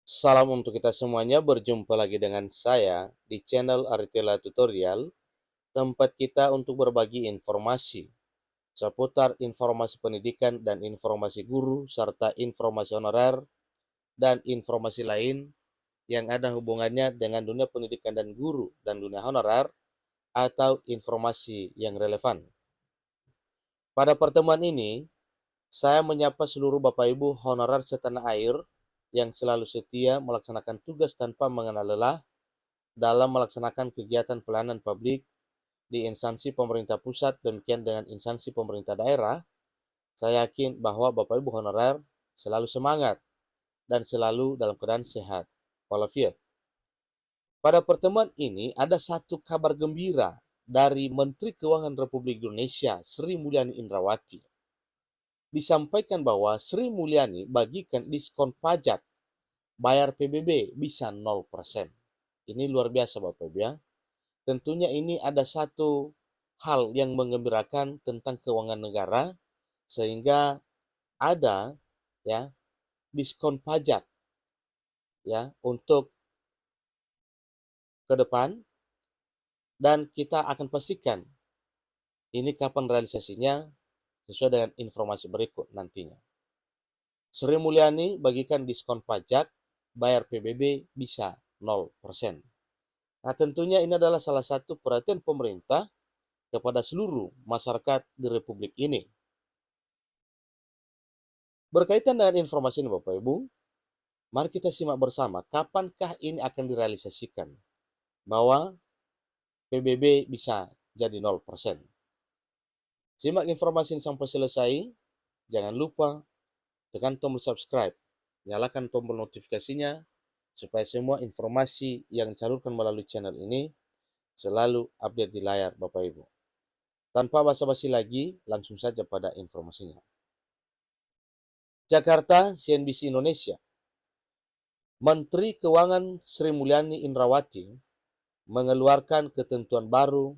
Salam untuk kita semuanya, berjumpa lagi dengan saya di channel Aritela Tutorial, tempat kita untuk berbagi informasi seputar informasi pendidikan dan informasi guru, serta informasi honorer dan informasi lain yang ada hubungannya dengan dunia pendidikan dan guru dan dunia honorer atau informasi yang relevan. Pada pertemuan ini, saya menyapa seluruh Bapak Ibu honorer setanah air yang selalu setia melaksanakan tugas tanpa mengenal lelah dalam melaksanakan kegiatan pelayanan publik di instansi pemerintah pusat, demikian dengan instansi pemerintah daerah. Saya yakin bahwa Bapak Ibu honorer selalu semangat dan selalu dalam keadaan sehat walafiat. Pada pertemuan ini ada satu kabar gembira dari Menteri Keuangan Republik Indonesia, Sri Mulyani Indrawati. Disampaikan bahwa Sri Mulyani bagikan diskon pajak bayar PBB bisa 0%. Ini luar biasa Bapak Ibu ya. Tentunya ini ada satu hal yang menggembirakan tentang keuangan negara, sehingga ada ya diskon pajak ya untuk ke depan, dan kita akan pastikan ini kapan realisasinya sesuai dengan informasi berikut nantinya. Sri Mulyani bagikan diskon pajak bayar PBB bisa 0%. Nah, tentunya ini adalah salah satu perhatian pemerintah kepada seluruh masyarakat di Republik ini. Berkaitan dengan informasi ini Bapak Ibu, mari kita simak bersama kapankah ini akan direalisasikan bahwa PBB bisa jadi 0%. Simak informasi ini sampai selesai. Jangan lupa tekan tombol subscribe, nyalakan tombol notifikasinya supaya semua informasi yang disalurkan melalui channel ini selalu update di layar Bapak Ibu. Tanpa basa-basi lagi, langsung saja pada informasinya. Jakarta, CNBC Indonesia. Menteri Keuangan Sri Mulyani Indrawati mengeluarkan ketentuan baru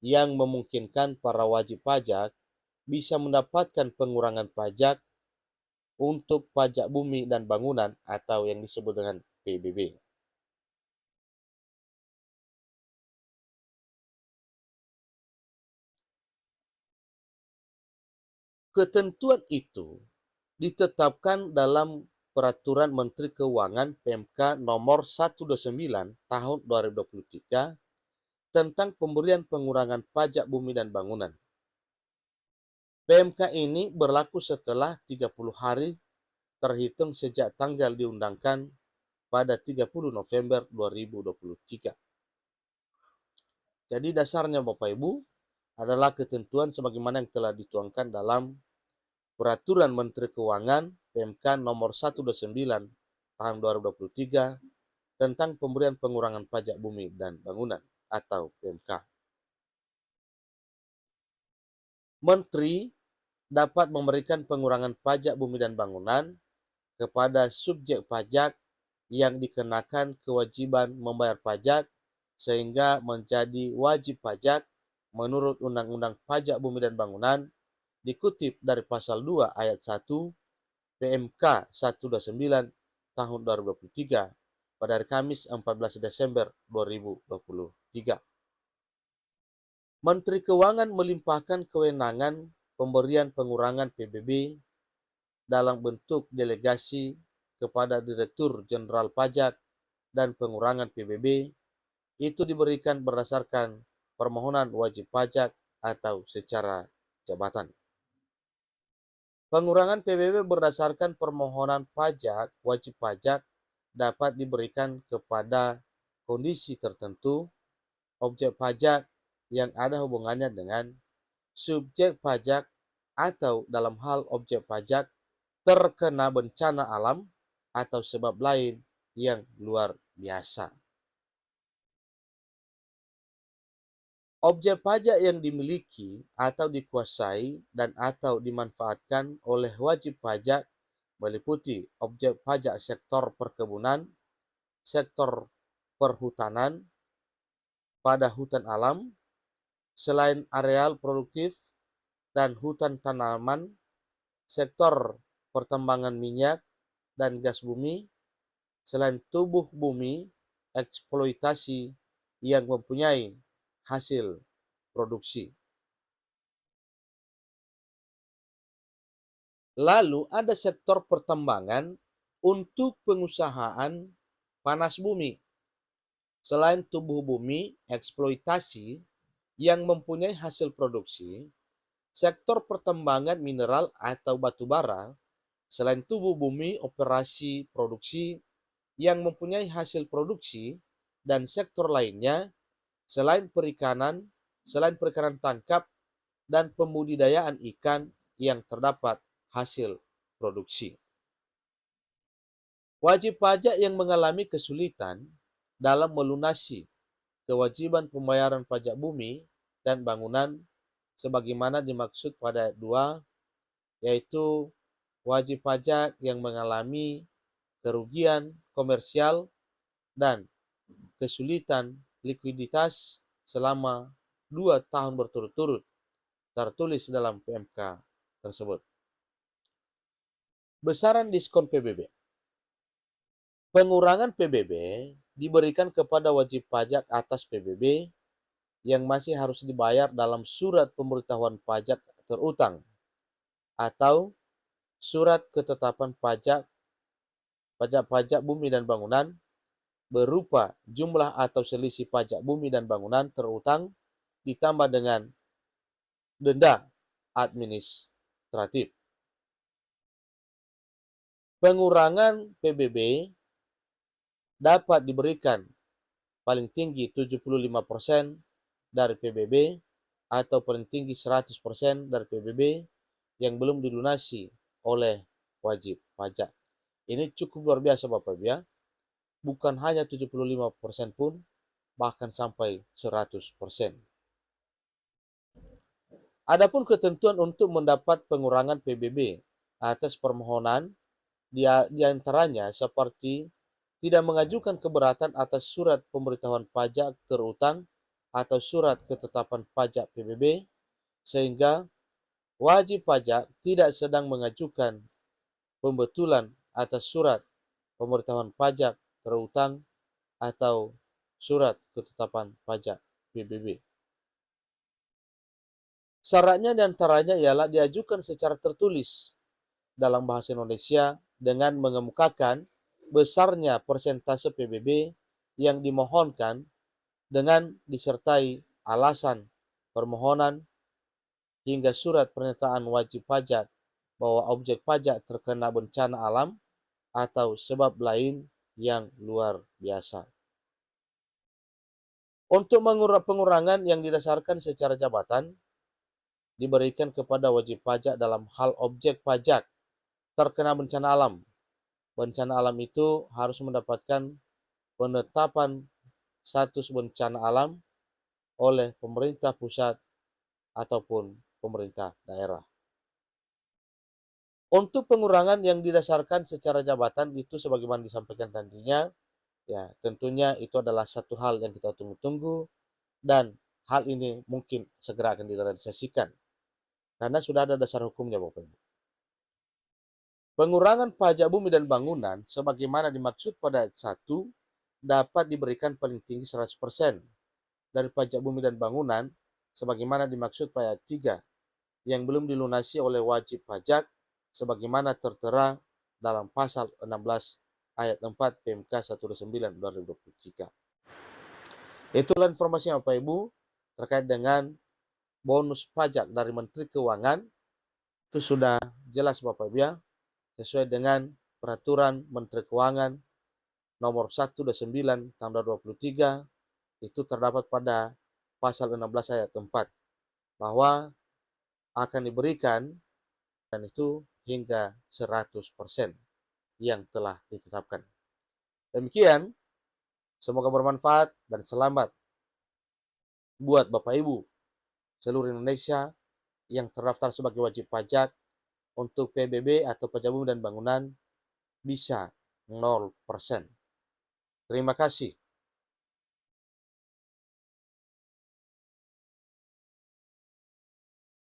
yang memungkinkan para wajib pajak bisa mendapatkan pengurangan pajak untuk pajak bumi dan bangunan atau yang disebut dengan PBB. Ketentuan itu ditetapkan dalam Peraturan Menteri Keuangan PMK nomor 129 tahun 2023 tentang pemberian pengurangan pajak bumi dan bangunan. PMK ini berlaku setelah 30 hari terhitung sejak tanggal diundangkan pada 30 November 2023. Jadi dasarnya Bapak Ibu adalah ketentuan sebagaimana yang telah dituangkan dalam Peraturan Menteri Keuangan PMK nomor 129 tahun 2023 tentang pemberian pengurangan pajak bumi dan bangunan atau PMK. Menteri dapat memberikan pengurangan pajak bumi dan bangunan kepada subjek pajak yang dikenakan kewajiban membayar pajak sehingga menjadi wajib pajak menurut Undang-Undang Pajak Bumi dan Bangunan dikutip dari pasal 2 ayat 1 PMK 129 tahun 2023 pada hari Kamis 14 Desember 2023. Menteri Keuangan melimpahkan kewenangan pemberian pengurangan PBB dalam bentuk delegasi kepada Direktur Jenderal Pajak dan pengurangan PBB itu diberikan berdasarkan permohonan wajib pajak atau secara jabatan. Pengurangan PBB berdasarkan permohonan pajak wajib pajak dapat diberikan kepada kondisi tertentu objek pajak yang ada hubungannya dengan subjek pajak atau dalam hal objek pajak terkena bencana alam atau sebab lain yang luar biasa. Objek pajak yang dimiliki atau dikuasai dan atau dimanfaatkan oleh wajib pajak meliputi objek pajak sektor perkebunan, sektor perhutanan pada hutan alam, selain areal produktif dan hutan tanaman, sektor pertambangan minyak dan gas bumi, selain tubuh bumi eksploitasi yang mempunyai hasil produksi. Lalu ada sektor pertambangan untuk pengusahaan panas bumi. Selain tubuh bumi eksploitasi yang mempunyai hasil produksi, sektor pertambangan mineral atau batu bara, selain tubuh bumi operasi produksi yang mempunyai hasil produksi, dan sektor lainnya selain perikanan tangkap dan pembudidayaan ikan yang terdapat hasil produksi. Wajib pajak yang mengalami kesulitan dalam melunasi kewajiban pembayaran pajak bumi dan bangunan sebagaimana dimaksud pada 2, yaitu wajib pajak yang mengalami kerugian komersial dan kesulitan likuiditas selama 2 tahun berturut-turut tertulis dalam PMK tersebut. Besaran diskon PBB. Pengurangan PBB diberikan kepada wajib pajak atas PBB yang masih harus dibayar dalam surat pemberitahuan pajak terutang atau surat ketetapan pajak bumi dan bangunan berupa jumlah atau selisih pajak bumi dan bangunan terutang ditambah dengan denda administratif. Pengurangan PBB dapat diberikan paling tinggi 75% dari PBB atau paling tinggi 100% dari PBB yang belum dilunasi oleh wajib pajak. Ini cukup luar biasa Bapak Ibu ya. Bukan hanya 75% pun, bahkan sampai 100%. Adapun ketentuan untuk mendapat pengurangan PBB atas permohonan di antaranya seperti tidak mengajukan keberatan atas surat pemberitahuan pajak terutang atau surat ketetapan pajak PBB, sehingga wajib pajak tidak sedang mengajukan pembetulan atas surat pemberitahuan pajak terutang atau surat ketetapan pajak PBB. Syaratnya diantaranya ialah diajukan secara tertulis dalam bahasa Indonesia dengan mengemukakan besarnya persentase PBB yang dimohonkan dengan disertai alasan permohonan hingga surat pernyataan wajib pajak bahwa objek pajak terkena bencana alam atau sebab lain yang luar biasa. Untuk pengurangan yang didasarkan secara jabatan diberikan kepada wajib pajak dalam hal objek pajak terkena bencana alam. Bencana alam itu harus mendapatkan penetapan status bencana alam oleh pemerintah pusat ataupun pemerintah daerah. Untuk pengurangan yang didasarkan secara jabatan itu sebagaimana disampaikan tadinya, ya tentunya itu adalah satu hal yang kita tunggu-tunggu dan hal ini mungkin segera akan direalisasikan karena sudah ada dasar hukumnya Bapak Ibu. Pengurangan pajak bumi dan bangunan sebagaimana dimaksud pada ayat 1 dapat diberikan paling tinggi 100% dari pajak bumi dan bangunan sebagaimana dimaksud pada ayat 3 yang belum dilunasi oleh wajib pajak sebagaimana tertera dalam pasal 16 ayat 4 PMK 129 2023. Itulah informasi Bapak Ibu terkait dengan bonus pajak dari Menteri Keuangan. Itu sudah jelas Bapak Ibu ya, sesuai dengan peraturan Menteri Keuangan nomor 129 tahun 2023 itu terdapat pada pasal 16 ayat 4 bahwa akan diberikan dan itu hingga 100% yang telah ditetapkan. Demikian, semoga bermanfaat dan selamat buat Bapak Ibu seluruh Indonesia yang terdaftar sebagai wajib pajak untuk PBB atau pajak bumi dan bangunan bisa 0%. Terima kasih.